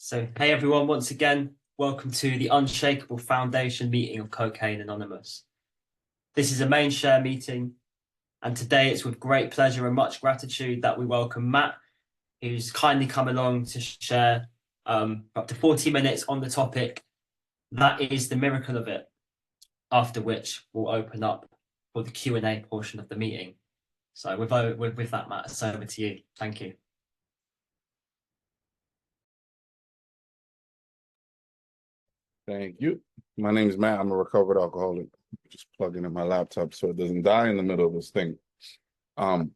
So, hey everyone, once again, welcome to the Unshakable Foundation meeting of Cocaine Anonymous. This is a main share meeting, and today it's with great pleasure and much gratitude that we welcome Matt, who's kindly come along to share up to 40 minutes on the topic, that is the miracle of it, after which we'll open up for the Q&A portion of the meeting. So with that, Matt, it's over to you. Thank you. Thank you. My name is Matt. I'm a recovered alcoholic. Just plugging in my laptop so it doesn't die in the middle of this thing. I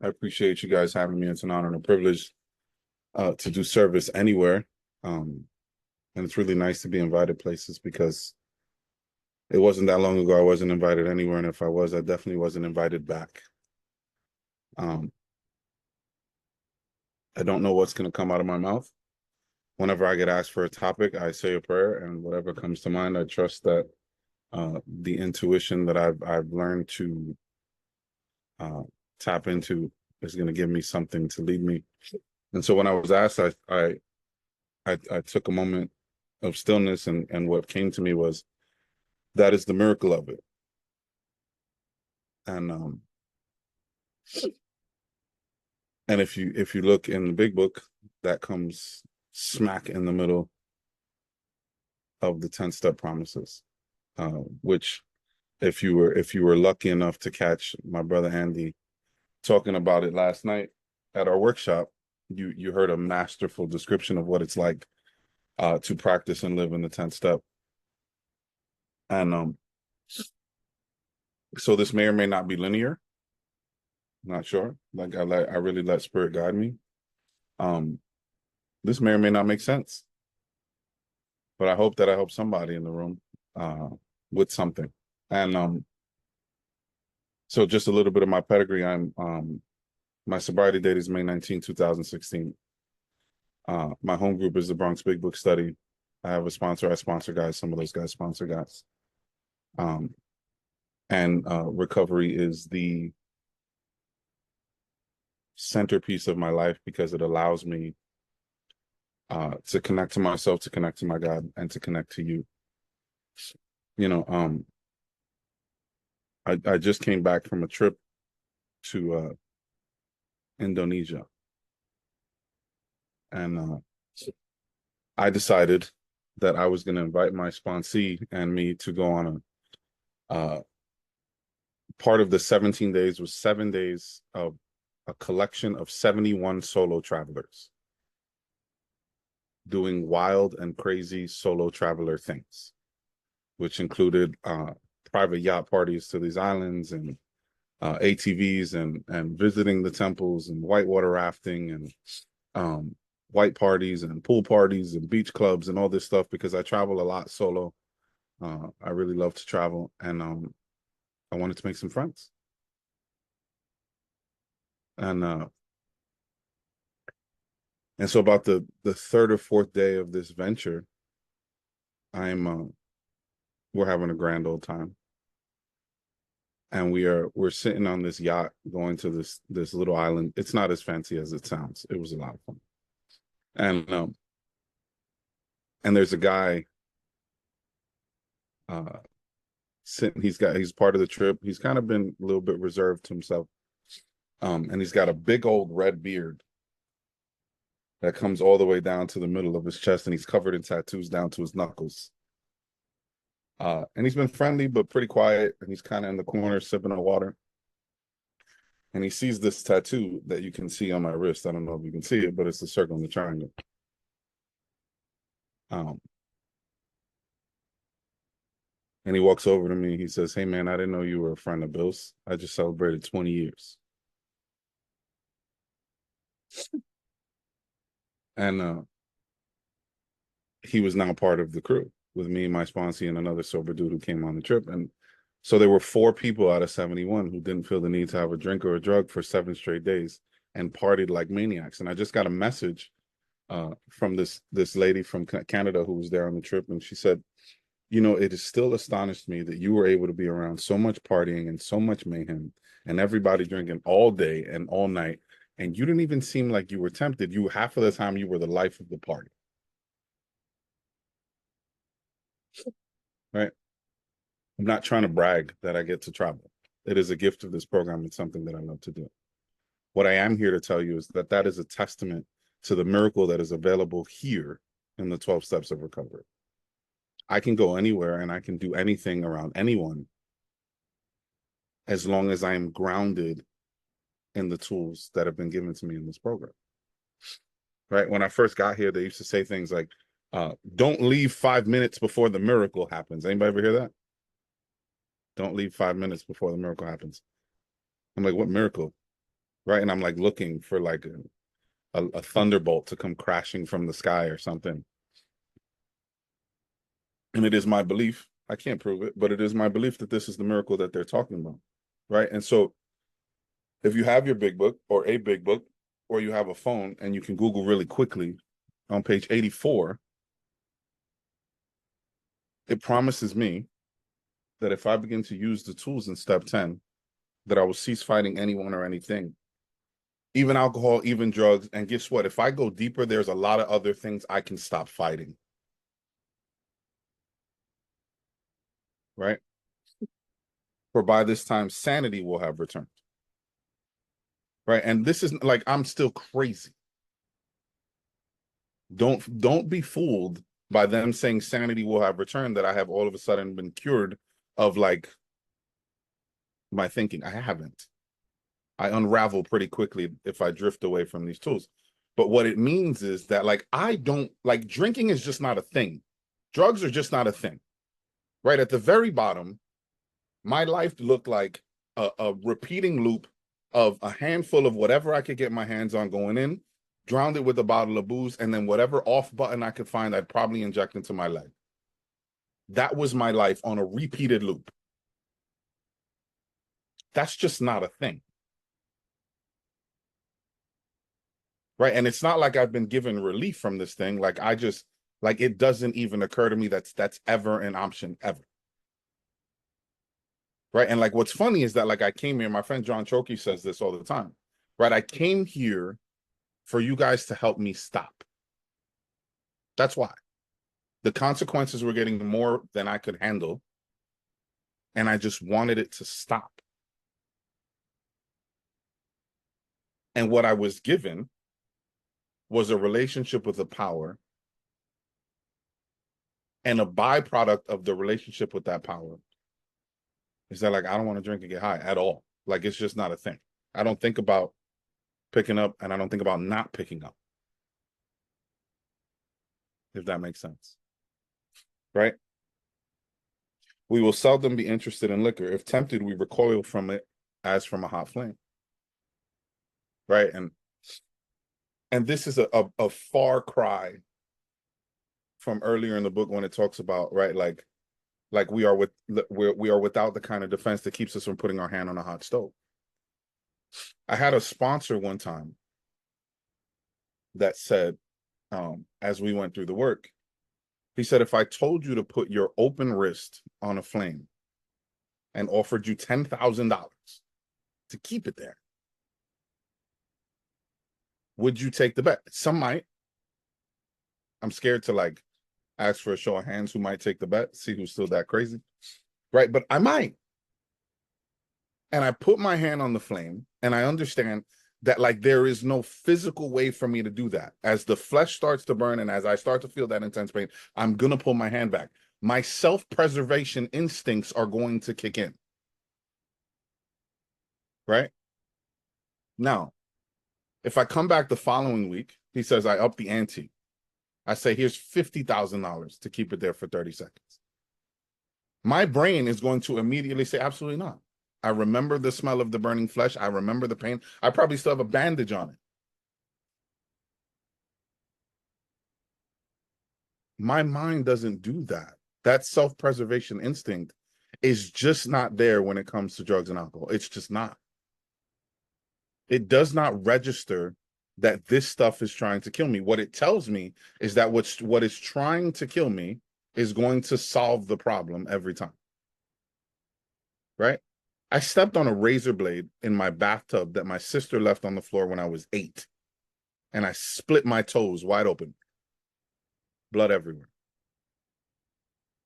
appreciate you guys having me. It's an honor and a privilege to do service anywhere. And it's really nice to be invited places because it wasn't that long ago I wasn't invited anywhere. And if I was, I definitely wasn't invited back. I don't know what's going to come out of my mouth. Whenever I get asked for a topic, I say a prayer, and whatever comes to mind, I trust that the intuition that I've learned to tap into is going to give me something to lead me. And so when I was asked, I took a moment of stillness, and what came to me was that is the miracle of it. And if you look in the big book, that comes smack in the middle of the 10-step promises, which if you were lucky enough to catch my brother Andy talking about it last night at our workshop, you heard a masterful description of what it's like to practice and live in the 10th step. And so this may or may not be linear. Not sure. Like I really let spirit guide me. This may or may not make sense, but I hope that I help somebody in the room with something. And so just a little bit of my pedigree. My sobriety date is May 19, 2016. My home group is the Bronx Big Book Study. I have a sponsor. I sponsor guys. Some of those guys sponsor guys. And recovery is the centerpiece of my life because it allows me to connect to myself, to connect to my God, and to connect to you. You know, I just came back from a trip to Indonesia. And I decided that I was going to invite my sponsee and me to go on a part of the 17 days was 7 days of a collection of 71 solo travelers doing wild and crazy solo traveler things, which included private yacht parties to these islands and ATVs and visiting the temples and whitewater rafting and white parties and pool parties and beach clubs and all this stuff because I travel a lot solo. I really love to travel, and I wanted to make some friends. And so about the third or fourth day of this venture, we're having a grand old time. And we're sitting on this yacht going to this little island. It's not as fancy as it sounds. It was a lot of fun. And there's a guy sitting, he's part of the trip. He's kind of been a little bit reserved to himself. And he's got a big old red beard that comes all the way down to the middle of his chest, and he's covered in tattoos down to his knuckles. And he's been friendly, but pretty quiet. And he's kind of in the corner sipping on water. And he sees this tattoo that you can see on my wrist. I don't know if you can see it, but it's the circle and the triangle. And he walks over to me. He says, "Hey, man, I didn't know you were a friend of Bill's. I just celebrated 20 years. And he was now part of the crew with me, my sponsee, and another sober dude who came on the trip. And so there were 4 people out of 71 who didn't feel the need to have a drink or a drug for 7 straight days and partied like maniacs. And I just got a message from this lady from Canada who was there on the trip. And she said, you know, it has still astonished me that you were able to be around so much partying and so much mayhem and everybody drinking all day and all night And you didn't even seem like you were tempted. You, half of the time, you were the life of the party. Right? I'm not trying to brag that I get to travel. It is a gift of this program. It's something that I love to do. What I am here to tell you is that that is a testament to the miracle that is available here in the 12 steps of recovery. I can go anywhere and I can do anything around anyone as long as I am grounded in the tools that have been given to me in this program. Right? When I first got here, they used to say things like, don't leave 5 minutes before the miracle happens. Anybody ever hear that? Don't leave 5 minutes before the miracle happens. I'm like, what miracle? Right? And I'm like looking for like a thunderbolt to come crashing from the sky or something. And it is my belief, I can't prove it, but it is my belief that this is the miracle that they're talking about. Right? And so if you have your big book or a big book, or you have a phone and you can Google really quickly on page 84, it promises me that if I begin to use the tools in step 10, that I will cease fighting anyone or anything, even alcohol, even drugs. And guess what? If I go deeper, there's a lot of other things I can stop fighting. Right? For by this time, sanity will have returned. Right? And this is like, I'm still crazy. Don't be fooled by them saying sanity will have returned, that I have all of a sudden been cured of like my thinking. I haven't. I unravel pretty quickly if I drift away from these tools. But what it means is that like, I don't like, drinking is just not a thing. Drugs are just not a thing. Right? At the very bottom, my life looked like a repeating loop of a handful of whatever I could get my hands on going in, drowned it with a bottle of booze, and then whatever off button I could find, I'd probably inject into my leg. That was my life on a repeated loop. That's just not a thing. Right? And it's not like I've been given relief from this thing. Like I just, like, it doesn't even occur to me that's ever an option, ever. Right? And like, what's funny is that like, I came here, my friend John Chokey says this all the time, right? I came here for you guys to help me stop. That's why. The consequences were getting more than I could handle, and I just wanted it to stop. And what I was given was a relationship with a power, and a byproduct of the relationship with that power is that like, I don't want to drink and get high at all. Like, it's just not a thing. I don't think about picking up, and I don't think about not picking up, if that makes sense. Right? We will seldom be interested in liquor. If tempted, we recoil from it as from a hot flame. Right? And this is a far cry from earlier in the book when it talks about, right, like we are without the kind of defense that keeps us from putting our hand on a hot stove. I had a sponsor one time that said, as we went through the work, he said, if I told you to put your open wrist on a flame and offered you $10,000 to keep it there, would you take the bet? Some might. I'm scared to like ask for a show of hands who might take the bet, see who's still that crazy, right? But I might. And I put my hand on the flame, and I understand that like there is no physical way for me to do that. As the flesh starts to burn and as I start to feel that intense pain, I'm gonna pull my hand back. My self-preservation instincts are going to kick in. Right? Now, if I come back the following week, he says I up the ante. I say, here's $50,000 to keep it there for 30 seconds. My brain is going to immediately say, absolutely not. I remember the smell of the burning flesh. I remember the pain. I probably still have a bandage on it. My mind doesn't do that. That self-preservation instinct is just not there when it comes to drugs and alcohol. It's just not. It does not register that this stuff is trying to kill me. What it tells me is that what is trying to kill me is going to solve the problem every time. Right? I stepped on a razor blade in my bathtub that my sister left on the floor when I was 8. And I split my toes wide open. Blood everywhere.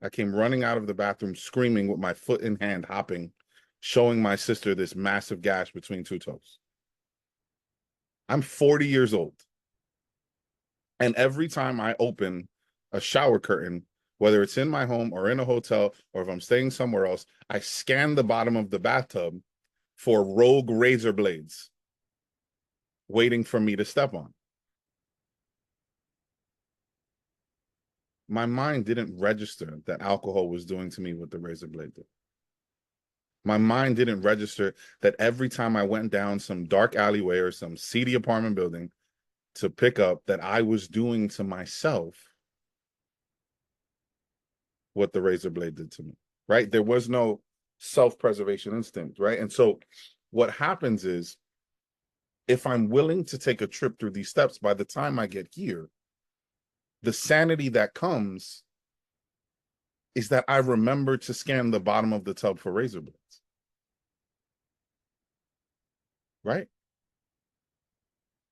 I came running out of the bathroom screaming with my foot in hand, hopping, showing my sister this massive gash between 2 toes. I'm 40 years old. And every time I open a shower curtain, whether it's in my home or in a hotel, or if I'm staying somewhere else, I scan the bottom of the bathtub for rogue razor blades waiting for me to step on. My mind didn't register that alcohol was doing to me what the razor blade did. My mind didn't register that every time I went down some dark alleyway or some seedy apartment building to pick up, that I was doing to myself what the razor blade did to me, right? There was no self-preservation instinct, right? And so what happens is, if I'm willing to take a trip through these steps, by the time I get here, the sanity that comes is that I remember to scan the bottom of the tub for razor blades, right?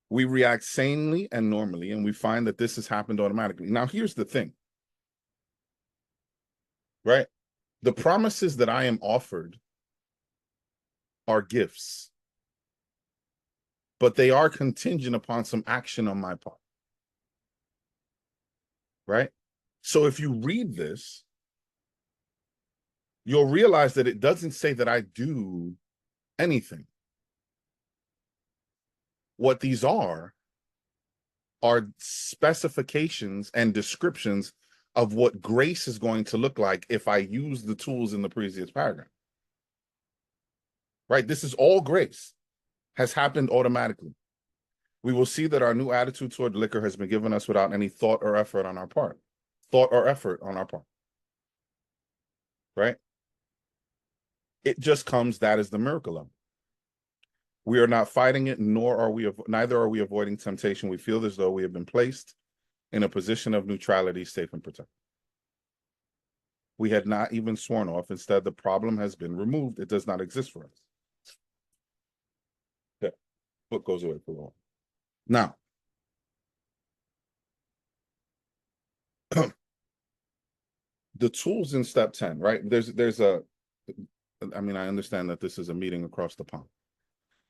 We react sanely and normally, and we find that this has happened automatically. Now, here's the thing, right? The promises that I am offered are gifts, but they are contingent upon some action on my part, right? So if you read this, you'll realize that it doesn't say that I do anything. What these are specifications and descriptions of what grace is going to look like if I use the tools in the previous paragraph. Right? This is all grace, has happened automatically. We will see that our new attitude toward liquor has been given us without any thought or effort on our part. Thought or effort on our part. Right? It just comes, that is the miracle of it. We are not fighting it, neither are we avoiding temptation. We feel as though we have been placed in a position of neutrality, safe and protected. We had not even sworn off. Instead, the problem has been removed. It does not exist for us. Yeah, book goes away for long. Now, the tools in step 10, right? I mean, I understand that this is a meeting across the pond.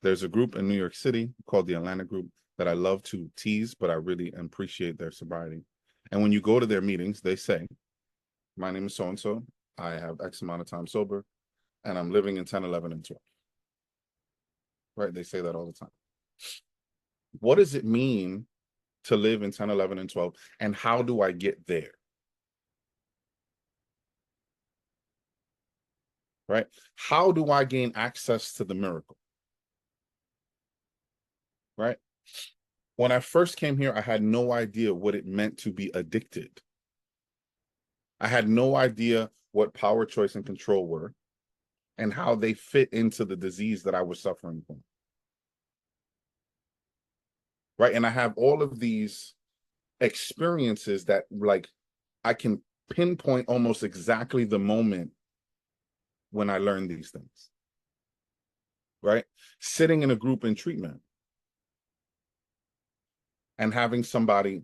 There's a group in New York City called the Atlanta Group that I love to tease, but I really appreciate their sobriety. And when you go to their meetings, they say, my name is so-and-so, I have X amount of time sober, and I'm living in 10, 11, and 12. Right? They say that all the time. What does it mean to live in 10, 11, and 12, and how do I get there? Right? How do I gain access to the miracle? Right? When I first came here, I had no idea what it meant to be addicted. I had no idea what power, choice, and control were and how they fit into the disease that I was suffering from. Right? And I have all of these experiences that, like, I can pinpoint almost exactly the moment when I learned these things. Right? Sitting in a group in treatment and having somebody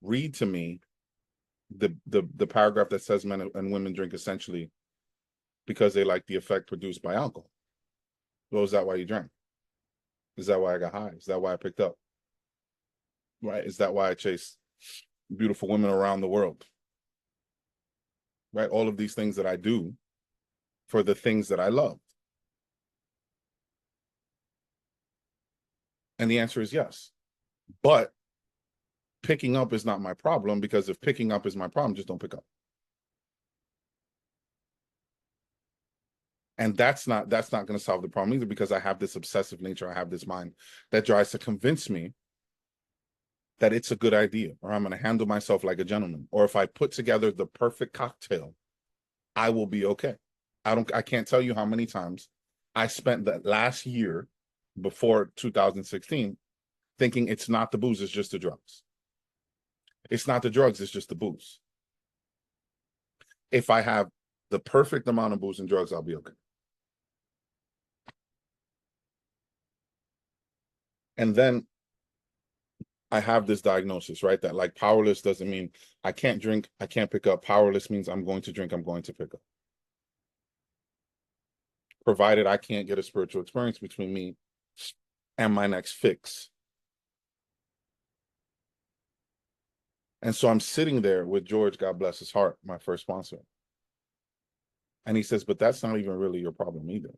read to me the paragraph that says men and women drink essentially because they like the effect produced by alcohol. Well, is that why you drank? Is that why I got high? Is that why I picked up? Right? Is that why I chase beautiful women around the world? Right? All of these things that I do for the things that I love. And the answer is yes. But picking up is not my problem, because if picking up is my problem, just don't pick up. And that's not going to solve the problem either, because I have this obsessive nature. I have this mind that tries to convince me that it's a good idea, or I'm going to handle myself like a gentleman, or if I put together the perfect cocktail, I will be okay. I can't tell you how many times I spent that last year before 2016 thinking it's not the booze, it's just the drugs. It's not the drugs, it's just the booze. If I have the perfect amount of booze and drugs, I'll be okay. And then I have this diagnosis, right? That like powerless doesn't mean I can't drink, I can't pick up. Powerless means I'm going to drink, I'm going to pick up. Provided I can't get a spiritual experience between me and my next fix. And so I'm sitting there with George, God bless his heart, my first sponsor. And he says, but that's not even really your problem either.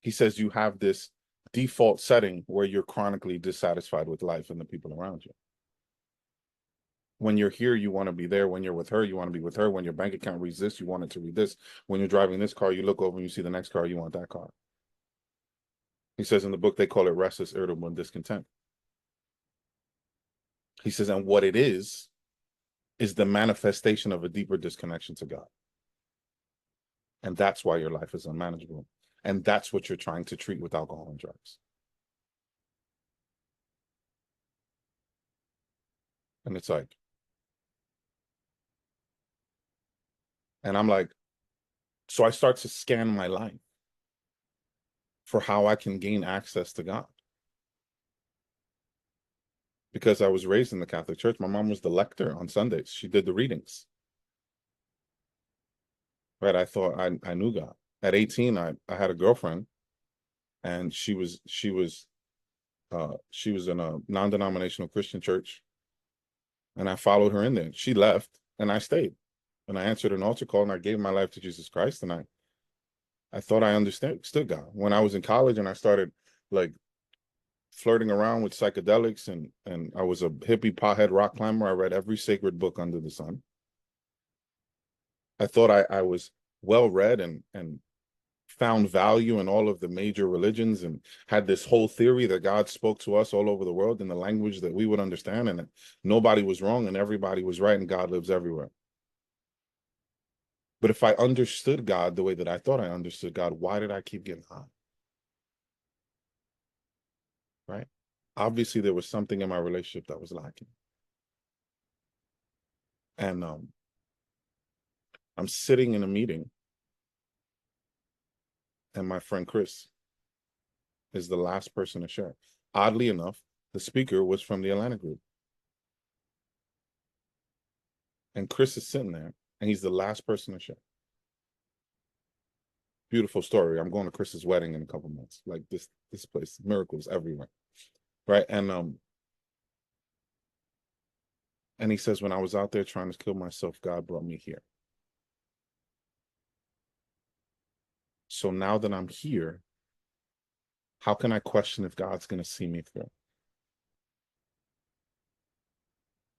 He says, you have this default setting where you're chronically dissatisfied with life and the people around you. When you're here, you want to be there. When you're with her, you want to be with her. When your bank account reads this, you want it to read this. When you're driving this car, you look over and you see the next car, you want that car. He says in the book, they call it restless, irritable, and discontent. He says, and what it is the manifestation of a deeper disconnection to God. And that's why your life is unmanageable. And that's what you're trying to treat with alcohol and drugs. And it's like, and I'm like, so I start to scan my life for how I can gain access to God. Because I was raised in the Catholic Church. My mom was the lector on Sundays. She did the readings. Right? I thought I knew God. At 18, I had a girlfriend, and she was in a non-denominational Christian church, and I followed her in there. She left, and I stayed, and I answered an altar call, and I gave my life to Jesus Christ, and I thought I understood God. When I was in college, and I started like flirting around with psychedelics, and I was a hippie pothead rock climber. I read every sacred book under the sun. I thought I was well read and found value in all of the major religions, and had this whole theory that God spoke to us all over the world in the language that we would understand, and that nobody was wrong and everybody was right, and God lives everywhere. But if I understood God the way that I thought I understood God, why did I keep getting high? Right? Obviously, there was something in my relationship that was lacking. And I'm sitting in a meeting, and my friend Chris is the last person to share. Oddly enough, the speaker was from the Atlanta group. And Chris is sitting there, and he's the last person to share. Beautiful story. I'm going to Chris's wedding in a couple months. Like this place, miracles everywhere. Right? And he says, when I was out there trying to kill myself, God brought me here. So now that I'm here, how can I question if God's going to see me through?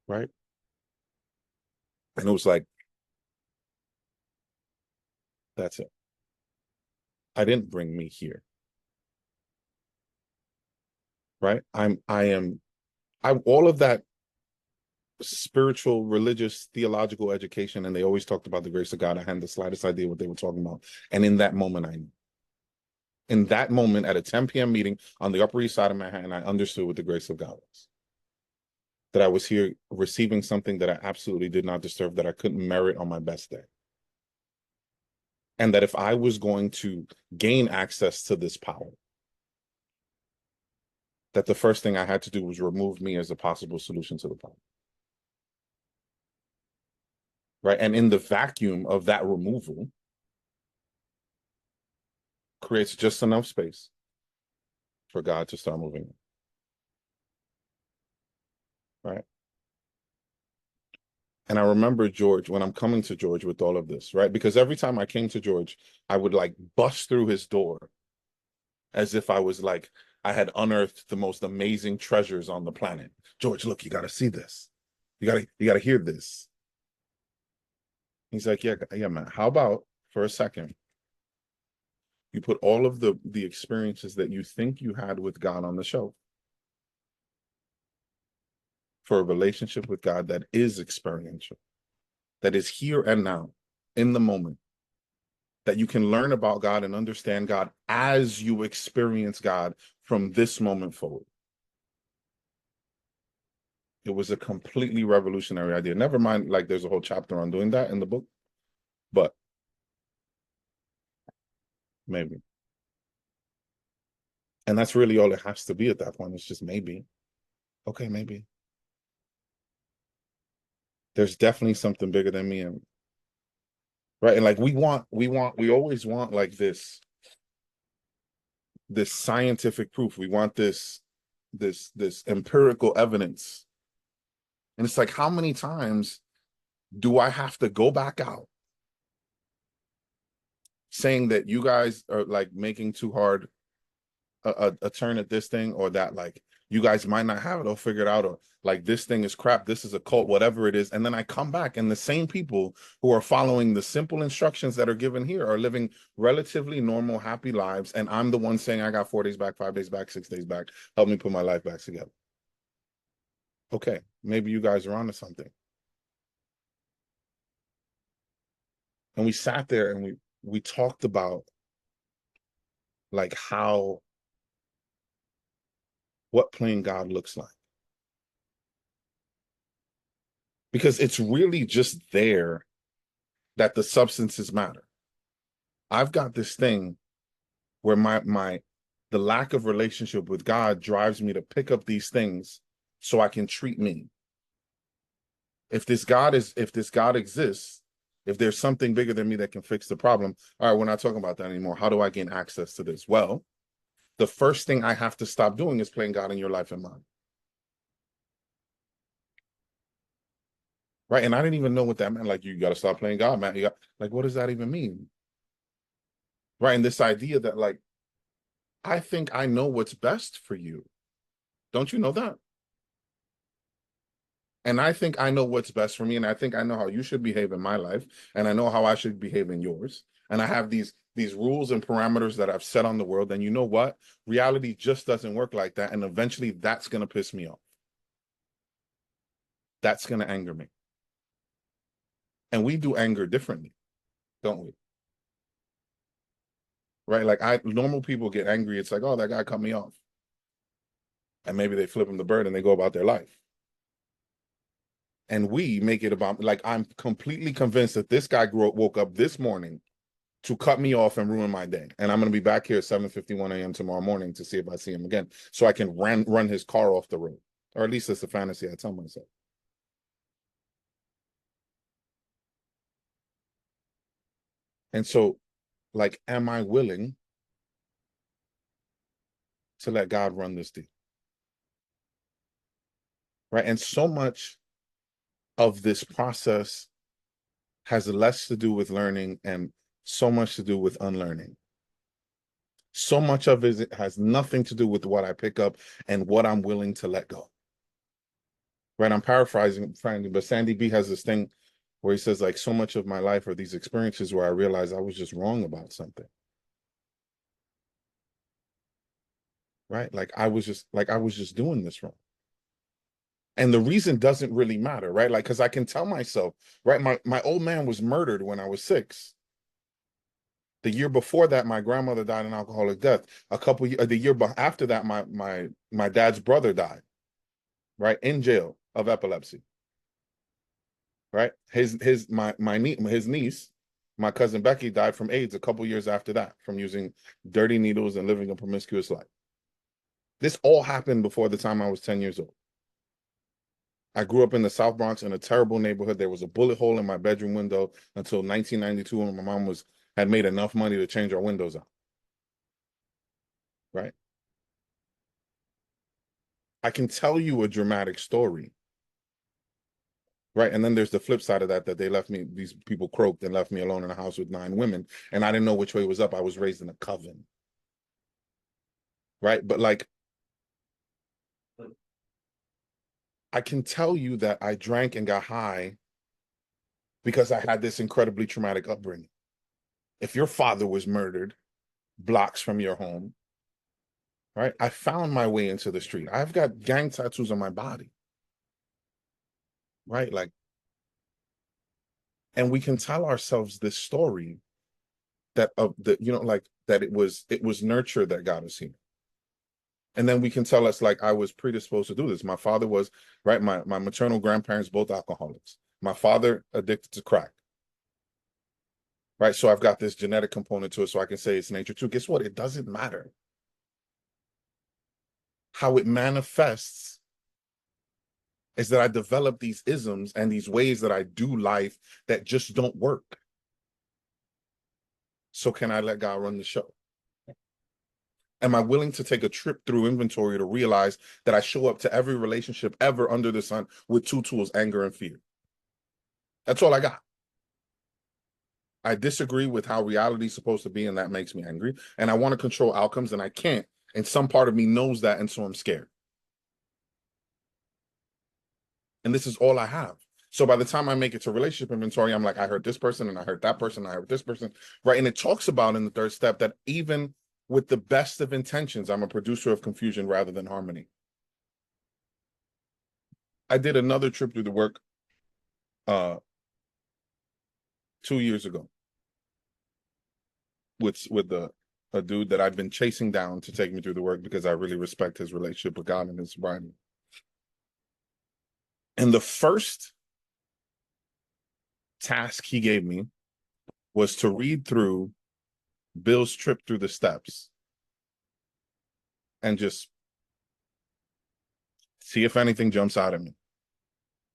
Right? And it was like, that's it. I didn't bring me here. Right? All of that spiritual, religious, theological education, and they always talked about the grace of God. I hadn't the slightest idea what they were talking about. And in that moment, I knew. In that moment, at a 10 p.m. meeting on the Upper East Side of Manhattan, I understood what the grace of God was. That I was here receiving something that I absolutely did not deserve, that I couldn't merit on my best day. And that if I was going to gain access to this power, that the first thing I had to do was remove me as a possible solution to the problem. Right? And in the vacuum of that removal, creates just enough space for God to start moving. Right? And I remember George, when I'm coming to George with all of this, right? Because every time I came to George, I would like bust through his door as if I was like, I had unearthed the most amazing treasures on the planet. George, look, you got to see this. You got to hear this. He's like, yeah, man. How about for a second, you put all of the experiences that you think you had with God on the shelf for a relationship with God that is experiential, that is here and now, in the moment, that you can learn about God and understand God as you experience God from this moment forward. It was a completely revolutionary idea. Never mind, like there's a whole chapter on doing that in the book, but maybe. And that's really all it has to be at that point. It's just maybe. Okay, maybe. There's definitely something bigger than me. And right. And like we always want like this scientific proof. We want this empirical evidence. And it's like, how many times do I have to go back out saying that you guys are like making too hard a turn at this thing, or that like you guys might not have it all figured out, or like this thing is crap, this is a cult, whatever it is. And then I come back and the same people who are following the simple instructions that are given here are living relatively normal, happy lives. And I'm the one saying I got 4 days back, 5 days back, 6 days back. Help me put my life back together. Okay, maybe you guys are onto something. And we sat there and we talked about like what playing God looks like. Because it's really just there that the substances matter. I've got this thing where the lack of relationship with God drives me to pick up these things so I can treat me. If this God exists, if there's something bigger than me that can fix the problem, all right, we're not talking about that anymore. How do I gain access to this? Well, the first thing I have to stop doing is playing God in your life and mine. Right. And I didn't even know what that meant. Like, you got to stop playing God, man. Like, what does that even mean? Right. And this idea that, like, I think I know what's best for you. Don't you know that? And I think I know what's best for me. And I think I know how you should behave in my life. And I know how I should behave in yours. And I have these rules and parameters that I've set on the world. And you know what? Reality just doesn't work like that. And eventually that's going to piss me off. That's going to anger me. And we do anger differently, don't we? Right? Like, normal people get angry. It's like, oh, that guy cut me off. And maybe they flip him the bird and they go about their life. And we make it about, like, I'm completely convinced that this guy woke up this morning to cut me off and ruin my day. And I'm going to be back here at 7:51 a.m. tomorrow morning to see if I see him again, so I can run his car off the road. Or at least it's a fantasy I tell myself. And so, like, am I willing to let God run this deal? Right? And so much of this process has less to do with learning and so much to do with unlearning. So much of it has nothing to do with what I pick up and what I'm willing to let go. Right? I'm paraphrasing, frankly, but Sandy B has this thing where he says, like, so much of my life are these experiences where I realized I was just wrong about something. Right? Like I was just doing this wrong. And the reason doesn't really matter, right? Like, because I can tell myself, right? My old man was murdered when I was 6. The year before that, my grandmother died an alcoholic death. The year after that, my dad's brother died, right, in jail of epilepsy. Right, his niece, my cousin Becky, died from AIDS a couple years after that, from using dirty needles and living a promiscuous life. This all happened before the time I was 10 years old. I grew up in the South Bronx in a terrible neighborhood. There was a bullet hole in my bedroom window until 1992, when my mom had made enough money to change our windows out. Right? I can tell you a dramatic story. Right. And then there's the flip side of that they left me, these people croaked and left me alone in a house with 9 women. And I didn't know which way was up. I was raised in a coven. Right. But like, I can tell you that I drank and got high because I had this incredibly traumatic upbringing. If your father was murdered blocks from your home, right? I found my way into the street. I've got gang tattoos on my body. Right? Like, and we can tell ourselves this story that like that it was nurture that got us here. And then we can tell us, like, I was predisposed to do this. My father was, right, my maternal grandparents, both alcoholics. My father addicted to crack. Right. So I've got this genetic component to it, so I can say it's nature too. Guess what? It doesn't matter. how it manifests is that I develop these isms and these ways that I do life that just don't work. So can I let God run the show? Am I willing to take a trip through inventory to realize that I show up to every relationship ever under the sun with two tools, anger and fear? That's all I got. I disagree with how reality is supposed to be, and that makes me angry. And I want to control outcomes, and I can't. And some part of me knows that, and so I'm scared. And this is all I have. So by the time I make it to relationship inventory, I'm like, I heard this person, and I heard that person, and I heard this person, right? And it talks about in the third step that even with the best of intentions, I'm a producer of confusion rather than harmony. I did another trip through the work 2 years ago with a dude that I've been chasing down to take me through the work because I really respect his relationship with God and his sobriety. And the first task he gave me was to read through Bill's trip through the steps and just see if anything jumps out at me.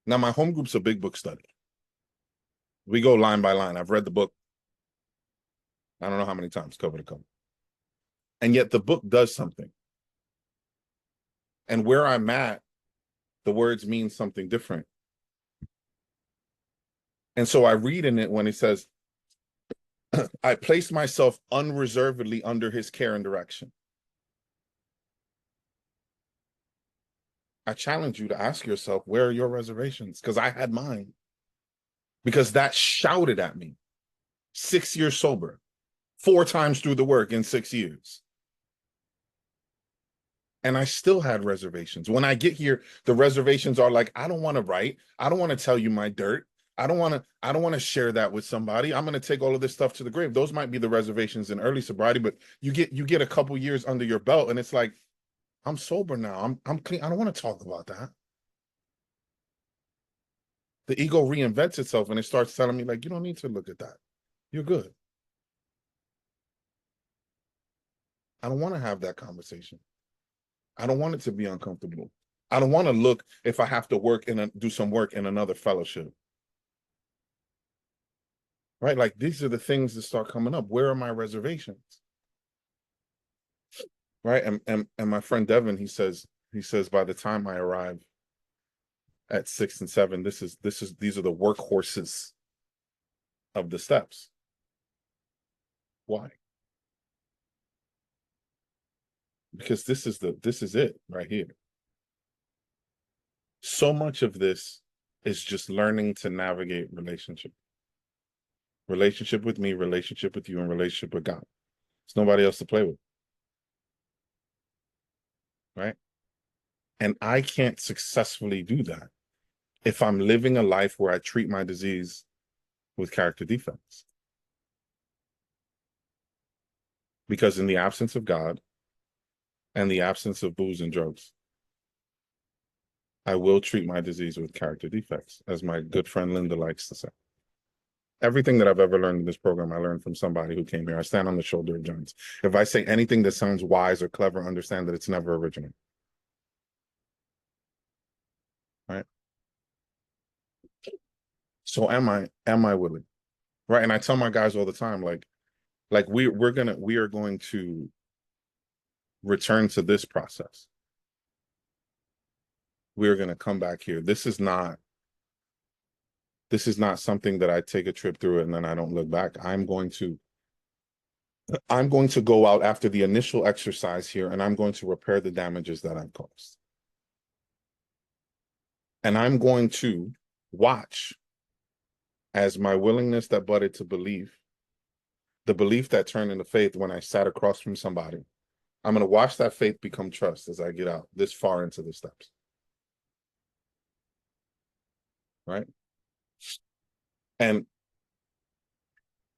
Now, my home group's a big book study. We go line by line. I've read the book, I don't know how many times, cover to cover. And yet the book does something. And where I'm at, the words mean something different. And so I read in it when he says, I placed myself unreservedly under his care and direction. I challenge you to ask yourself, where are your reservations? Because I had mine. Because that shouted at me. 6 years sober, 4 times through the work in 6 years. And I still had reservations. When I get here, the reservations are like, I don't want to write. I don't want to tell you my dirt. I don't want to share that with somebody. I'm going to take all of this stuff to the grave. Those might be the reservations in early sobriety, but you get a couple years under your belt and it's like, I'm sober now. I'm clean. I don't want to talk about that. The ego reinvents itself and it starts telling me like, you don't need to look at that. You're good. I don't want to have that conversation. I don't want it to be uncomfortable. I don't want to look if I have to do some work in another fellowship. Right? Like these are the things that start coming up. Where are my reservations? Right? And my friend Devin, he says by the time I arrive at 6 and 7, these are the workhorses of the steps. Why? Because this is it right here. So much of this is just learning to navigate relationship with me, relationship with you, and relationship with God. There's nobody else to play with. Right? And I can't successfully do that if I'm living a life where I treat my disease with character defects. Because in the absence of God and the absence of booze and drugs, I will treat my disease with character defects, as my good friend Linda likes to say. Everything that I've ever learned in this program, I learned from somebody who came here. I stand on the shoulder of giants. If I say anything that sounds wise or clever, understand that it's never original. Right? So am I willing? Right? And I tell my guys all the time, like we are going to return to this process. We are going to come back here. This is not something that I take a trip through it and then I don't look back. I'm going to go out after the initial exercise here and I'm going to repair the damages that I've caused. And I'm going to watch as my willingness that budded to believe, the belief that turned into faith when I sat across from somebody, I'm going to watch that faith become trust as I get out this far into the steps. Right? And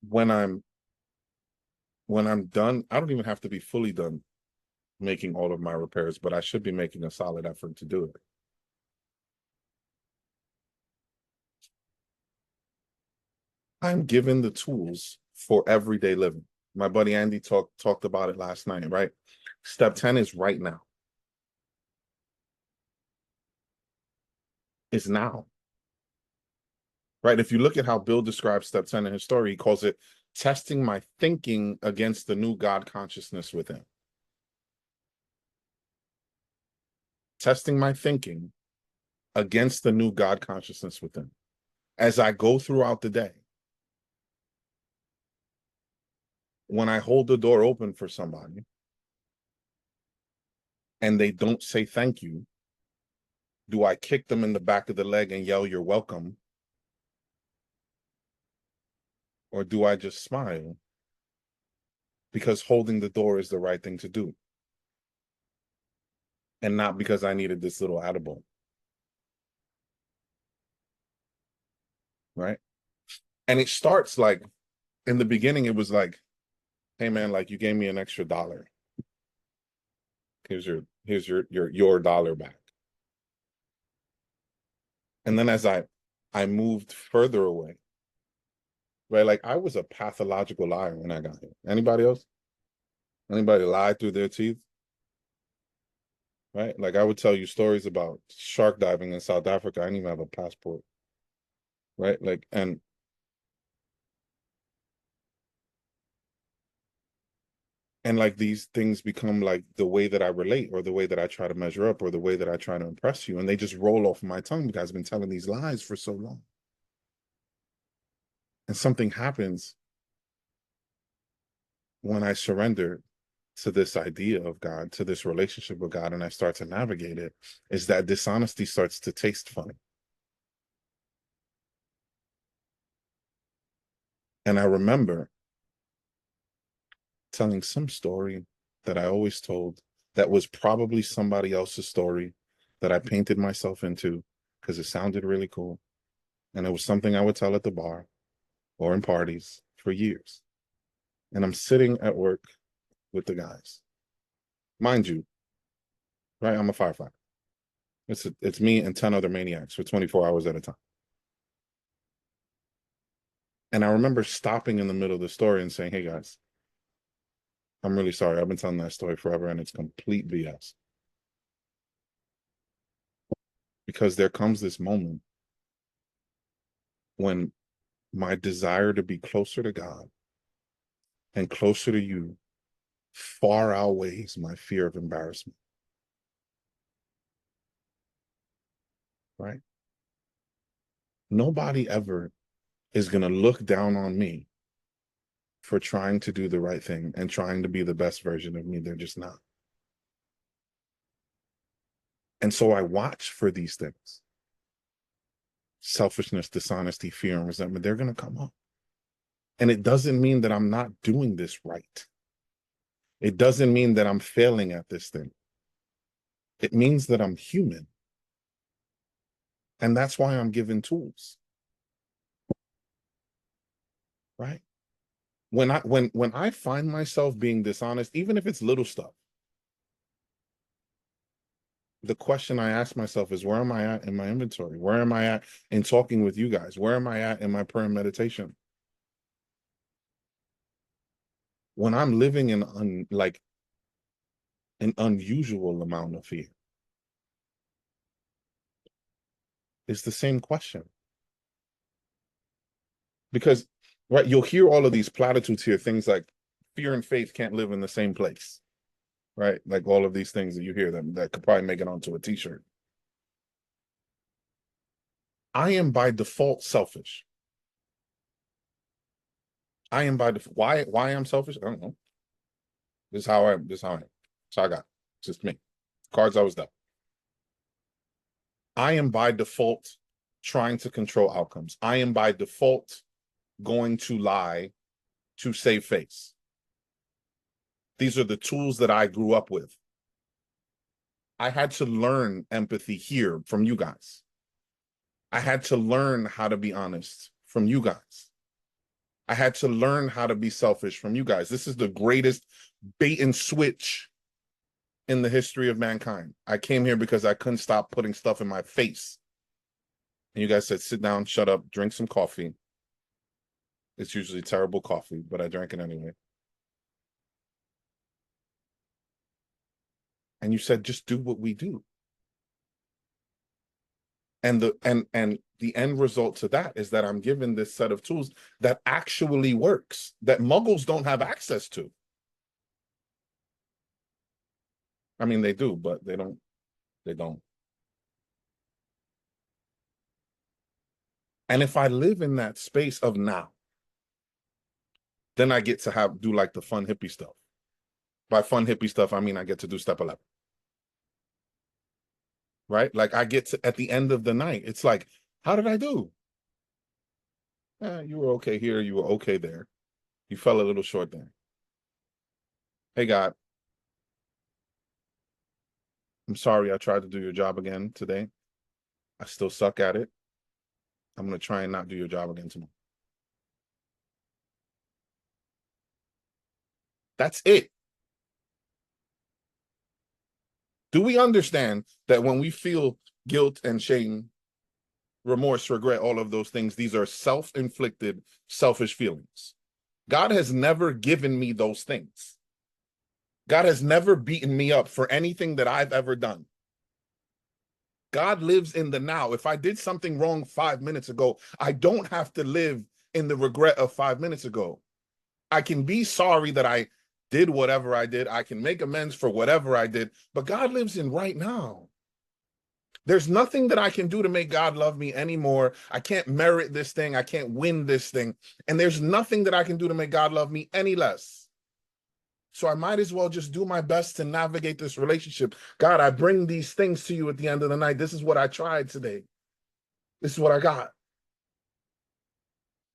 when I'm done, I don't even have to be fully done making all of my repairs, but I should be making a solid effort to do it. I'm given the tools for everyday living. My buddy Andy talked about it last night, right? Step 10 is right now. is now. Right? If you look at how Bill describes step 10 in his story, he calls it testing my thinking against the new God consciousness within. Testing my thinking against the new God consciousness within. As I go throughout the day, when I hold the door open for somebody and they don't say thank you, do I kick them in the back of the leg and yell, "You're welcome"? Or do I just smile because holding the door is the right thing to do? And not because I needed this little attaboy. Right? And it starts like, in the beginning, it was like, "Hey man, like you gave me an extra $1. Here's your dollar back." And then as I moved further away, right? Like I was a pathological liar when I got here. Anybody else? Anybody lie through their teeth? Right? Like I would tell you stories about shark diving in South Africa. I didn't even have a passport. Right? Like and like these things become like the way that I relate or the way that I try to measure up or the way that I try to impress you. And they just roll off my tongue because I've been telling these lies for so long. And something happens when I surrender to this idea of God, to this relationship with God, and I start to navigate it, is that dishonesty starts to taste funny. And I remember telling some story that I always told that was probably somebody else's story that I painted myself into because it sounded really cool. And it was something I would tell at the bar or in parties for years. And I'm sitting at work with the guys. Mind you, right? I'm a firefighter. It's me and 10 other maniacs for 24 hours at a time. And I remember stopping in the middle of the story and saying, "Hey guys, I'm really sorry. I've been telling that story forever and it's complete BS." Because there comes this moment when my desire to be closer to God and closer to you far outweighs my fear of embarrassment. Right? Nobody ever is going to look down on me for trying to do the right thing and trying to be the best version of me. They're just not. And so I watch for these things. Selfishness, dishonesty, fear, and resentment, they're going to come up. And it doesn't mean that I'm not doing this right. It doesn't mean that I'm failing at this thing. It means that I'm human. And that's why I'm given tools. Right? When I find myself being dishonest, even if it's little stuff, the question I ask myself is, where am I at in my inventory? Where am I at in talking with you guys? Where am I at in my prayer and meditation? When I'm living in like an unusual amount of fear, it's the same question. Because right, you'll hear all of these platitudes here, things like fear and faith can't live in the same place. Right? Like all of these things that you hear that could probably make it onto a t-shirt. I am by default selfish. I am by default. Why I'm selfish? I don't know. This is how I am. So I got it. It's just me. Cards I was dealt. I am by default trying to control outcomes. I am by default going to lie to save face. These are the tools that I grew up with. I had to learn empathy here from you guys. I had to learn how to be honest from you guys. I had to learn how to be selfish from you guys. This is the greatest bait and switch in the history of mankind. I came here because I couldn't stop putting stuff in my face. And you guys said, sit down, shut up, drink some coffee. It's usually terrible coffee, but I drank it anyway. And you said, just do what we do. And the end result to that is that I'm given this set of tools that actually works, that muggles don't have access to. I mean, they do, but they don't. And if I live in that space of now, then I get to do like the fun hippie stuff. By fun hippie stuff, I mean I get to do step 11. Right? Like I get to, at the end of the night, it's like, how did I do? You were okay here, you were okay there. You fell a little short there. Hey, God, I'm sorry I tried to do your job again today. I still suck at it. I'm going to try and not do your job again tomorrow. That's it. Do we understand that when we feel guilt and shame, remorse, regret, all of those things, these are self-inflicted, selfish feelings? God has never given me those things. God has never beaten me up for anything that I've ever done. God lives in the now. If I did something wrong 5 minutes ago, I don't have to live in the regret of 5 minutes ago. I can be sorry that I did whatever I did. I can make amends for whatever I did, but God lives in right now. There's nothing that I can do to make God love me anymore. I can't merit this thing. I can't win this thing. And there's nothing that I can do to make God love me any less. So I might as well just do my best to navigate this relationship. God, I bring these things to you at the end of the night. This is what I tried today. This is what I got.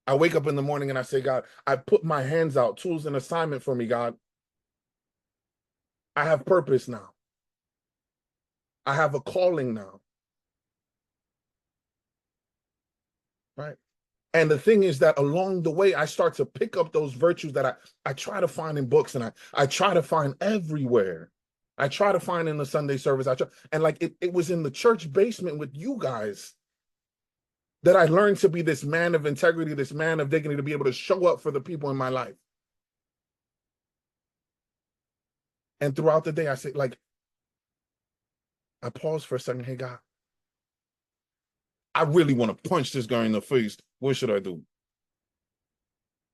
I wake up in the morning and I say, God, I put my hands out. Tools and assignment for me, God. I have purpose now. I have a calling now. Right? And the thing is that along the way, I start to pick up those virtues that I try to find in books, and I try to find everywhere. I try to find in the Sunday service. And like it was in the church basement with you guys that I learned to be this man of integrity, this man of dignity, to be able to show up for the people in my life. And throughout the day, I say, like, I pause for a second. Hey, God, I really want to punch this guy in the face. What should I do?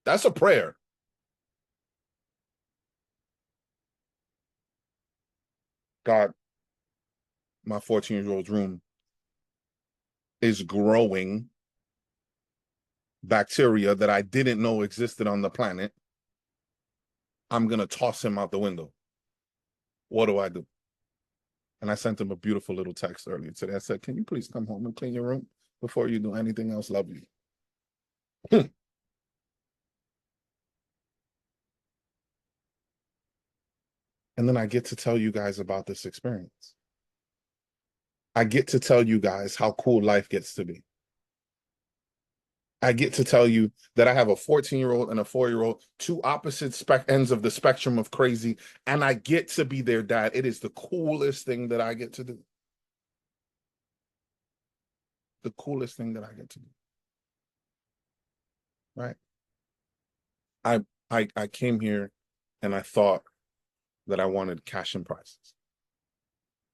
That's a prayer. God, my 14-year-old's room is growing bacteria that I didn't know existed on the planet. I'm going to toss him out the window. What do I do? And I sent him a beautiful little text earlier today. I said, can you please come home and clean your room before you do anything else? Love you. And then I get to tell you guys about this experience. I get to tell you guys how cool life gets to be. I get to tell you that I have a 14-year-old and a 4-year-old, two opposite ends of the spectrum of crazy, and I get to be their dad. It is the coolest thing that I get to do. The coolest thing that I get to do. Right? I came here and I thought that I wanted cash and prizes.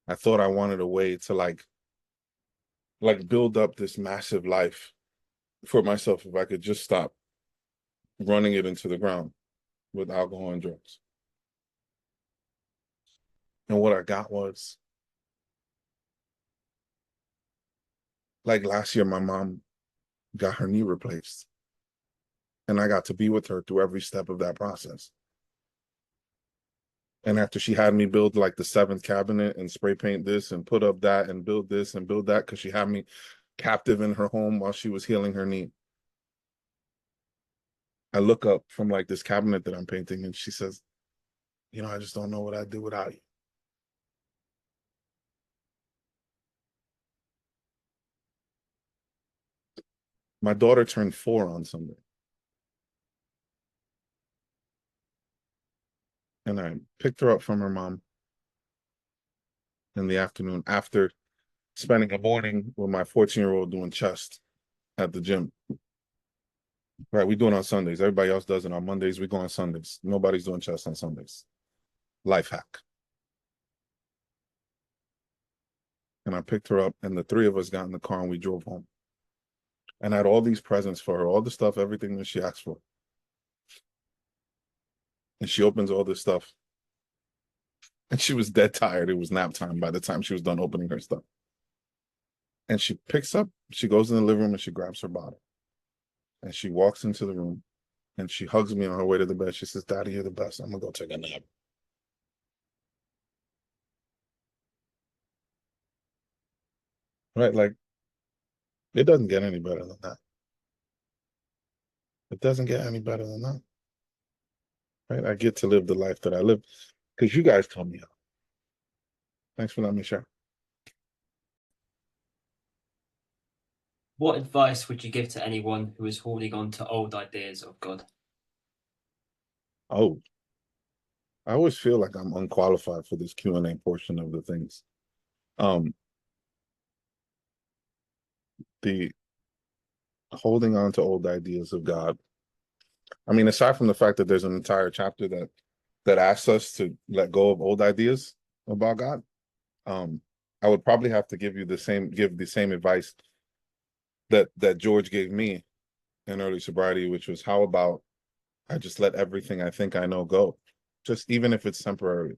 I thought I wanted a way to like build up this massive life for myself if I could just stop running it into the ground with alcohol and drugs. And what I got was, like last year, my mom got her knee replaced. And I got to be with her through every step of that process. And after she had me build like the 7th cabinet and spray paint this and put up that and build this and build that, because she had me captive in her home while she was healing her knee, I look up from like this cabinet that I'm painting and she says, you know, I just don't know what I'd do without you. My daughter turned 4 on Sunday. And I picked her up from her mom in the afternoon after spending a morning with my 14-year-old doing chest at the gym. Right, we do it on Sundays. Everybody else does it on Mondays. We go on Sundays. Nobody's doing chest on Sundays. Life hack. and I picked her up, and the three of us got in the car and we drove home. And I had all these presents for her, all the stuff, everything that she asked for. And she opens all this stuff. And she was dead tired. It was nap time by the time she was done opening her stuff. And she picks up, she goes in the living room and she grabs her bottle. And she walks into the room and she hugs me on her way to the bed. She says, "Daddy, you're the best. I'm gonna go take a nap." Right? Like, it doesn't get any better than that. It doesn't get any better than that. Right? I get to live the life that I live because you guys told me how. Thanks for letting me share. What advice would you give to anyone who is holding on to old ideas of God? Oh, I always feel like I'm unqualified for this Q&A portion of the things. The holding on to old ideas of God. I mean, aside from the fact that there's an entire chapter that asks us to let go of old ideas about God, I would probably have to give the same advice that George gave me in early sobriety, which was, how about I just let everything I think I know go, just even if it's temporary.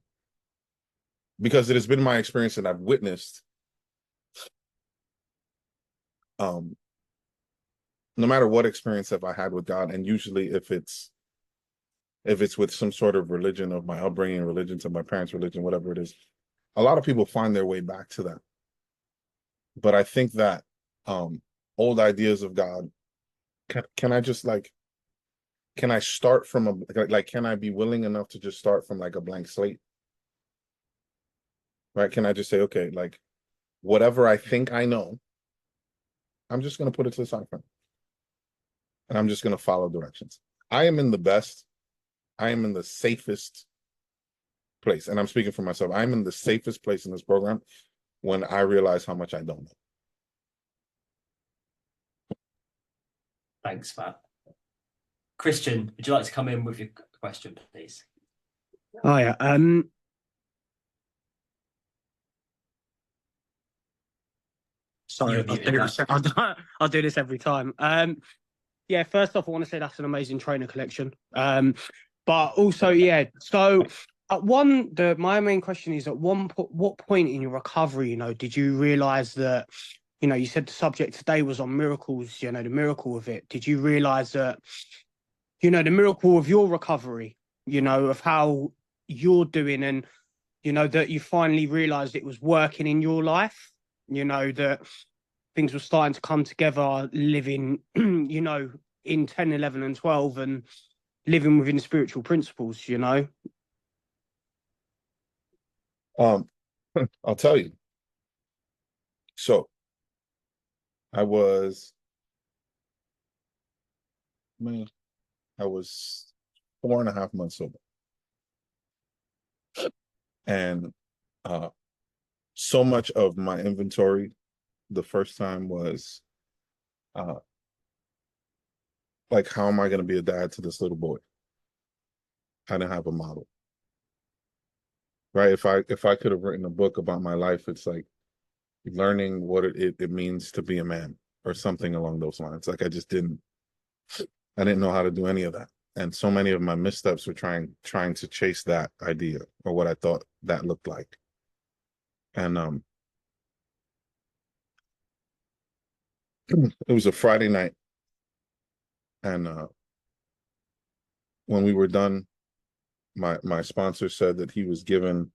Because it has been my experience and I've witnessed, no matter what experience have I had with God, and usually if it's with some sort of religion of my upbringing, religion to my parents' religion, whatever it is, a lot of people find their way back to that. But I think that old ideas of God, can I just can I start from can I be willing enough to just start from like a blank slate? Right? Can I just say, okay, like whatever I think I know, I'm just going to put it to the side for me. And I'm just going to follow directions. I am in the safest place. And I'm speaking for myself. I'm in the safest place in this program when I realize how much I don't know. Thanks, Matt. Christian, would you like to come in with your question, please? Oh yeah. Sorry, You're muted now. I'll do this every time. Yeah, first off, I want to say that's an amazing trainer collection. But also, yeah, so my main question is, what point in your recovery, did you realize that, you said the subject today was on miracles, the miracle of it. Did you realize that, the miracle of your recovery, of how you're doing, and, that you finally realized it was working in your life, that things were starting to come together, living, in 10, 11, and 12, and living within spiritual principles, I'll tell you. So I was 4.5 months sober. And so much of my inventory the first time was like, how am I going to be a dad to this little boy? I didn't have a model. Right? If I could have written a book about my life, it's like learning what it means to be a man or something along those lines. Like I didn't know how to do any of that. And so many of my missteps were trying to chase that idea or what I thought that looked like. And it was a Friday night, and when we were done, my sponsor said that he was given.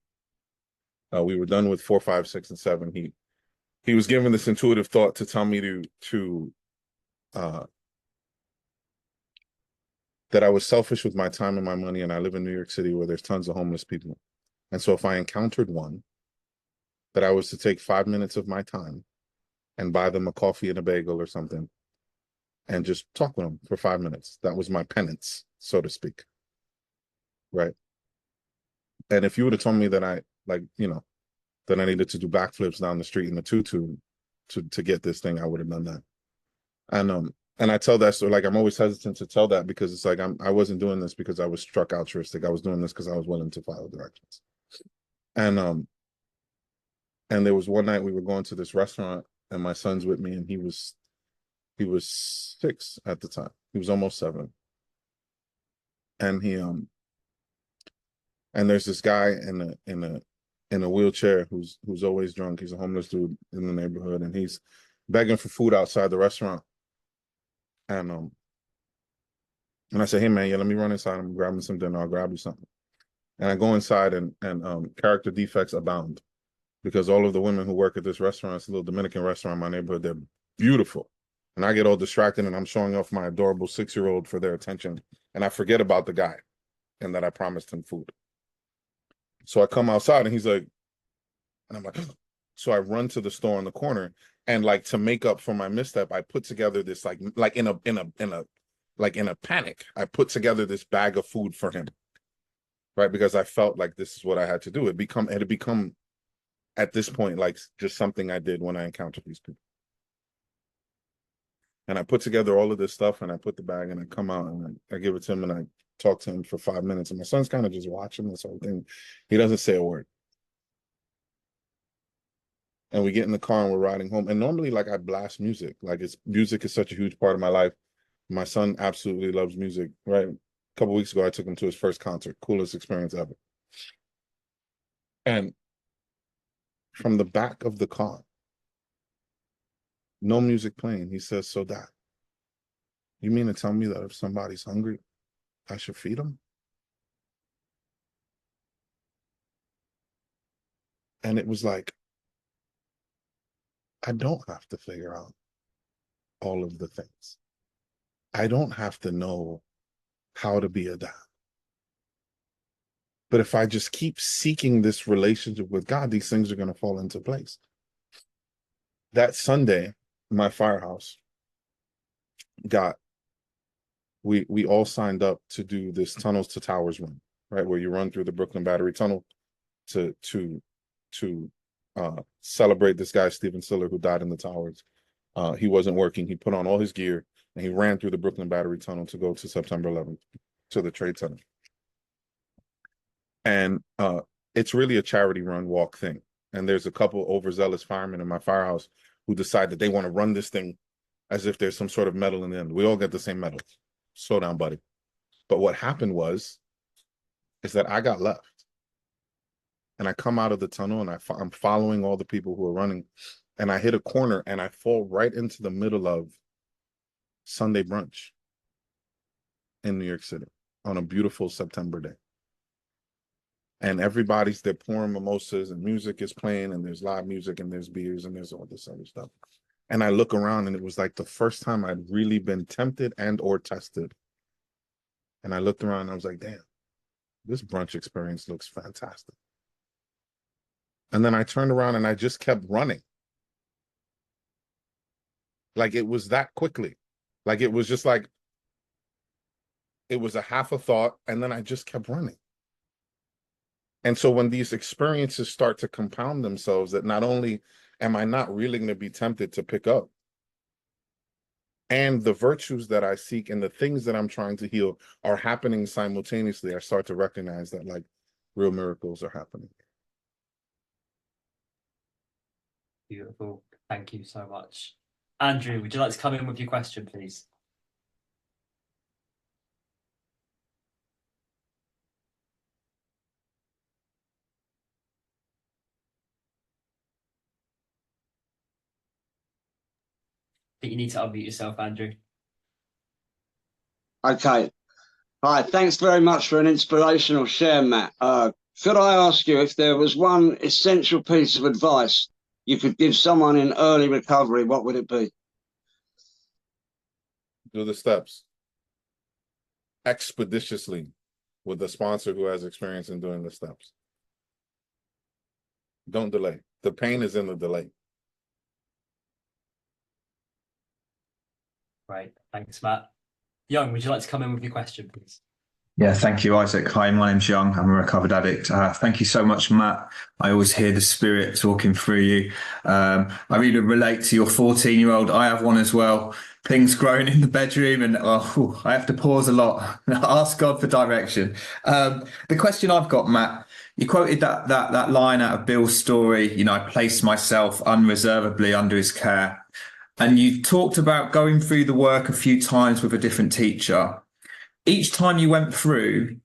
We were done with 4, 5, 6, and 7. He was given this intuitive thought to tell me to that I was selfish with my time and my money, and I live in New York City where there's tons of homeless people. And so if I encountered one, that I was to take 5 minutes of my time and buy them a coffee and a bagel or something and just talk with them for 5 minutes. That was my penance, so to speak. Right. And if you would have told me that that I needed to do backflips down the street in a tutu to get this thing, I would have done that. And I tell that, so like I'm always hesitant to tell that because it's like I wasn't doing this because I was struck altruistic. I was doing this because I was willing to follow directions. And And there was one night we were going to this restaurant, and my son's with me, and he was 6 at the time. He was almost 7. And and there's this guy in a wheelchair who's always drunk. He's a homeless dude in the neighborhood, and he's begging for food outside the restaurant. And I said, "Hey man, yeah, let me run inside. I'm grabbing some dinner. I'll grab you something." And I go inside, and character defects abound, because all of the women who work at this restaurant, it's a little Dominican restaurant in my neighborhood, they're beautiful. And I get all distracted, and I'm showing off my adorable 6-year-old for their attention. And I forget about the guy and that I promised him food. So I come outside, and he's like, and I'm like, so I run to the store in the corner, and like to make up for my misstep, I put together this like in a panic, I put together this bag of food for him, right? Because I felt like this is what I had to do. It had become at this point like just something I did when I encountered these people. And I put together all of this stuff, and I put the bag, and I come out, and I give it to him, and I talk to him for 5 minutes. And my son's kind of just watching this whole thing. He doesn't say a word. And we get in the car, and we're riding home. And normally, like, I blast music. Like, music is such a huge part of my life. My son absolutely loves music, right? A couple weeks ago, I took him to his first concert. Coolest experience ever. And from the back of the car, no music playing, he says, "So Dad, you mean to tell me that if somebody's hungry, I should feed them?" And it was like, I don't have to figure out all of the things. I don't have to know how to be a dad. But if I just keep seeking this relationship with God, these things are going to fall into place. That Sunday, my firehouse we all signed up to do this Tunnels to Towers run, right? Where you run through the Brooklyn Battery Tunnel to celebrate this guy, Stephen Siller, who died in the towers. He wasn't working. He put on all his gear, and he ran through the Brooklyn Battery Tunnel to go to September 11th, to the Trade Center. And it's really a charity run walk thing. And there's a couple overzealous firemen in my firehouse who decide that they want to run this thing as if there's some sort of medal in the end. We all get the same medals. Slow down, buddy. But what happened is that I got left. And I come out of the tunnel, and I'm following all the people who are running. And I hit a corner, and I fall right into the middle of Sunday brunch in New York City on a beautiful September day. And they're pouring mimosas, and music is playing, and there's live music, and there's beers, and there's all this other stuff. And I look around, and it was like the first time I'd really been tempted and or tested. And I looked around, and I was like, damn, this brunch experience looks fantastic. And then I turned around, and I just kept running. Like, it was that quickly. Like, it was just like, it was a half a thought, and then I just kept running. And so when these experiences start to compound themselves, that not only am I not really going to be tempted to pick up, and the virtues that I seek and the things that I'm trying to heal are happening simultaneously, I start to recognize that, like, real miracles are happening. Beautiful. Thank you so much. Andrew, would you like to come in with your question, please? I think you need to unmute yourself, Andrew. Okay. Hi, thanks very much for an inspirational share, Matt. Could I ask you if there was one essential piece of advice you could give someone in early recovery, what would it be? Do the steps expeditiously with a sponsor who has experience in doing the steps. Don't delay. The pain is in the delay. Right. Thanks, Matt. Young, would you like to come in with your question, please? Yeah, thank you, Isaac. Hi, my name's Young. I'm a recovered addict. Thank you so much, Matt. I always hear the spirit talking through you. I really relate to your 14-year-old. I have one as well. Things growing in the bedroom, and I have to pause a lot. Ask God for direction. The question I've got, Matt, You quoted that line out of Bill's story, you know, I placed myself unreservedly under his care. And you talked about going through the work a few times with a different teacher. Each time you went through,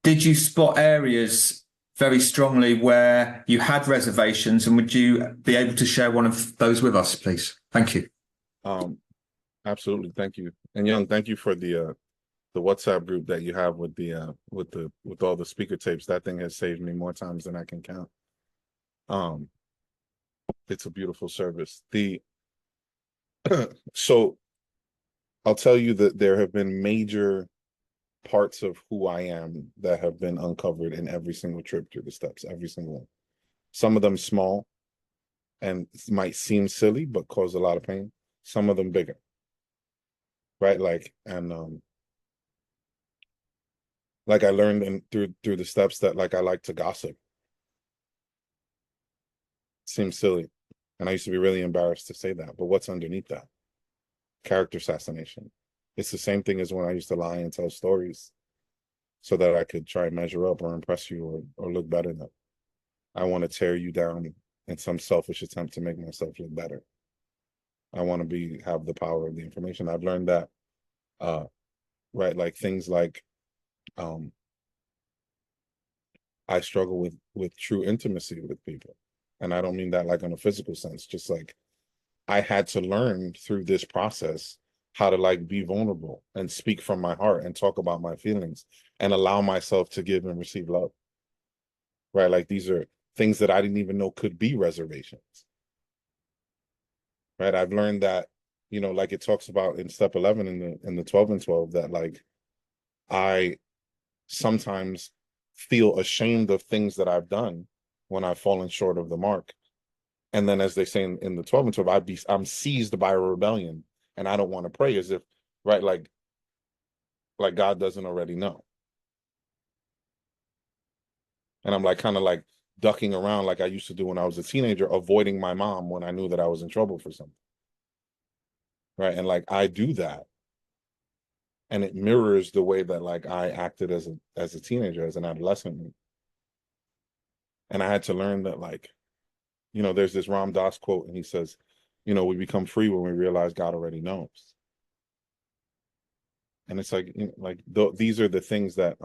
did you spot areas very strongly where you had reservations, and would you be able to share one of those with us, please? Thank you. Absolutely, thank you. And Young, thank you for the WhatsApp group that you have with with all the speaker tapes. That thing has saved me more times than I can count. It's a beautiful service. So I'll tell you that there have been major parts of who I am that have been uncovered in every single trip through the steps, every single one. Some of them small and might seem silly, but cause a lot of pain. Some of them bigger, right? Like I learned through the steps that like I like to gossip. Seems silly, and I used to be really embarrassed to say that. But what's underneath that? Character assassination. It's the same thing as when I used to lie and tell stories so that I could try and measure up or impress you or look better than. I want to tear you down in some selfish attempt to make myself look better. I want to have the power of the information. I've learned that, right? Like things like, I struggle with true intimacy with people. And I don't mean that like in a physical sense, just like I had to learn through this process how to like be vulnerable and speak from my heart and talk about my feelings and allow myself to give and receive love. Right? Like these are things that I didn't even know could be reservations. Right? I've learned that, you know, like it talks about in step 11 in the 12 and 12 that like I sometimes feel ashamed of things that I've done when I've fallen short of the mark. And then as they say in the 12 and 12, I'm seized by a rebellion and I don't want to pray as if, right, like God doesn't already know. And I'm like kind of like ducking around like I used to do when I was a teenager, avoiding my mom when I knew that I was in trouble for something. Right. And like I do that. And it mirrors the way that like I acted as a teenager, as an adolescent. And I had to learn that like, you know, there's this Ram Dass quote, and he says, you know, we become free when we realize God already knows. And it's like, you know, these are the things that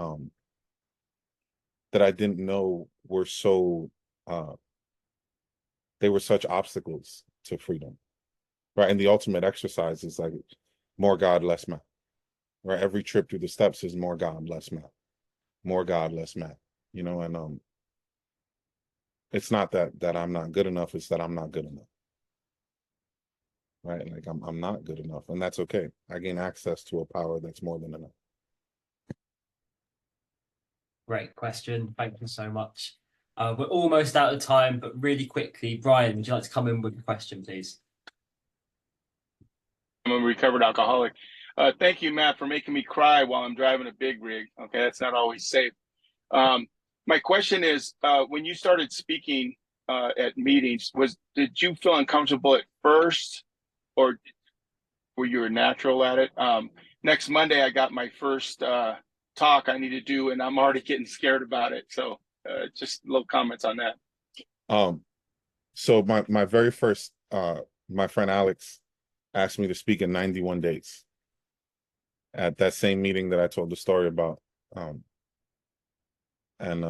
that I didn't know were so they were such obstacles to freedom, right? And the ultimate exercise is like more God, less math, right? Every trip through the steps is more God, less math, more God, less math, you know. And it's not that I'm not good enough, it's that I'm not good enough. Right? Like I'm not good enough, and that's okay. I gain access to a power that's more than enough. Great question. Thank you so much. We're almost out of time, but really quickly, Brian, would you like to come in with a question, please? I'm a recovered alcoholic. Thank you, Matt, for making me cry while I'm driving a big rig. Okay, that's not always safe. My question is, when you started speaking at meetings, did you feel uncomfortable at first, or were you a natural at it? Next Monday, I got my first talk I need to do, and I'm already getting scared about it. So just little comments on that. So my very first, my friend Alex asked me to speak in 91 days at that same meeting that I told the story about. And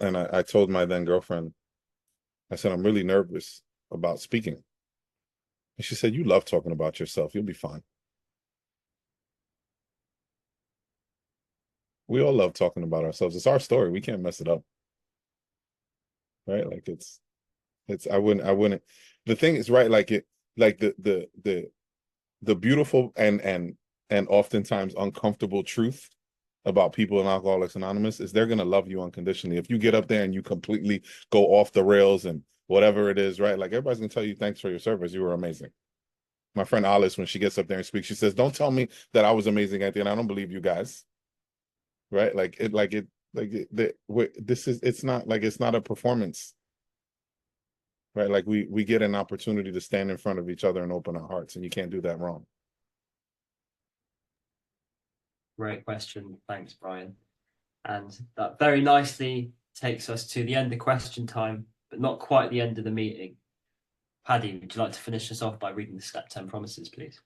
I told my then girlfriend, I said, I'm really nervous about speaking. And she said, you love talking about yourself. You'll be fine. We all love talking about ourselves. It's our story. We can't mess it up. Right? Like it's I wouldn't. The thing is, right, like the beautiful and oftentimes uncomfortable truth about people in Alcoholics Anonymous is they're going to love you unconditionally. If you get up there and you completely go off the rails and whatever it is, right? Like everybody's going to tell you, thanks for your service. You were amazing. My friend Alice, when she gets up there and speaks, she says, don't tell me that I was amazing at the end. I don't believe you guys. Right? It's not a performance. Right? Like we get an opportunity to stand in front of each other and open our hearts, and you can't do that wrong. Great question. Thanks, Brian. And that very nicely takes us to the end of question time, but not quite the end of the meeting. Paddy, would you like to finish us off by reading the step 10 promises, please?